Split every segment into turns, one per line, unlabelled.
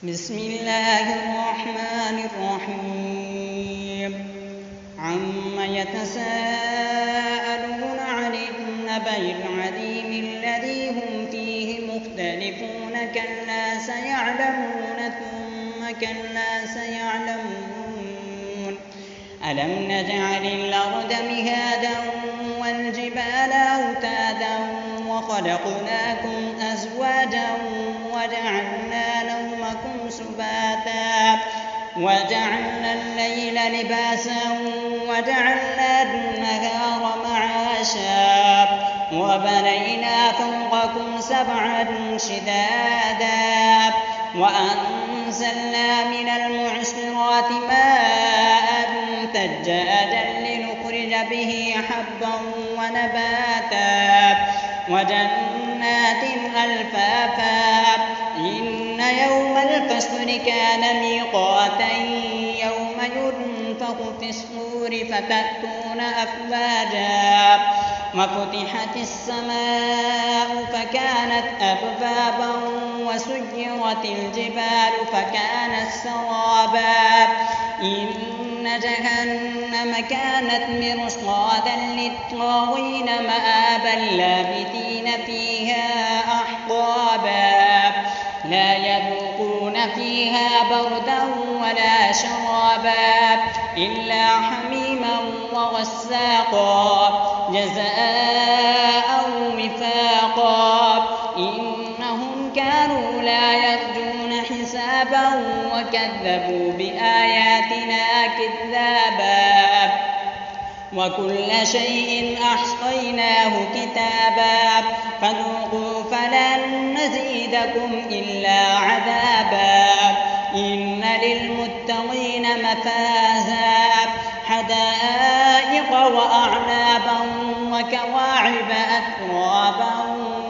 بسم الله الرحمن الرحيم عم يتساءلون عن النبأ العظيم الذي هم فيه مختلفون كلا سيعلمون ثم كلا سيعلمون ألم نجعل الأرض مهادا والجبال أوتادا وخلقناكم أزواجا وجعلنا نومكم سباتا وجعلنا الليل لباسا وجعلنا النهار معاشا وبنينا فوقكم سبعا شدادا وأنزلنا من المعصرات ماء ثجاجا لنخرج به حبا ونباتا وجنات ألفافا إن يوم الفصل كان ميقاتا يوم ينفخ في الصور فتأتون أفواجا وفتحت السماء فكانت أبوابا وسيرت الجبال فكانت سرابا إن جهنم كانت مرصادا للطاغين مآبا لابثين فيها أحقابا لا يذوقون فيها بردا ولا شرابا إلا حميما وغساقا جزاء وفاقا إنهم كانوا لا يرجون حسابا وكذبوا بآياتنا كذابا وكل شيء أحصيناه كتابا فذوقوا فلن نزيدكم إلا عذابا إن للمتقين مفازا حدائق وأعنابا وكواعب أترابا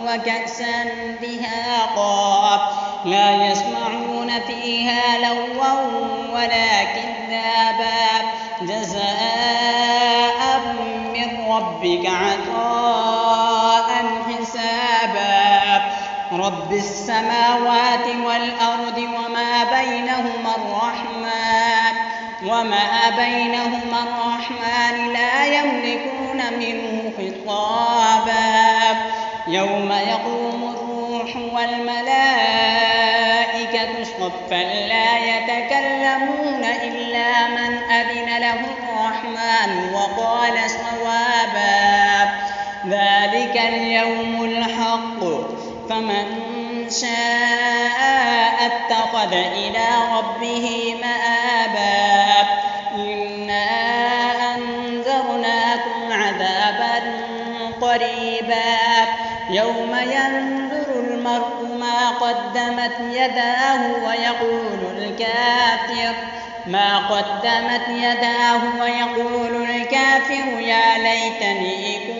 وكأسا دهاقا لا يسمعون فيها لغوا ولا كذابا جزاء من ربك عطاء حسابا رب السماوات والأرض وما بينهما الرحمن لا يملكون منه خطابا يوم يقوم الروح والملائكة صفا لا يتكلمون إلا من أذن له الرحمن وقال صوابا ذلك اليوم الحق فمن شاء اتخذ إلى ربه مآبا إنا أنذرناكم عذابا قريبا يوم ينظر المرء ما قدمت يداه ويقول الكافر يا ليتني كنت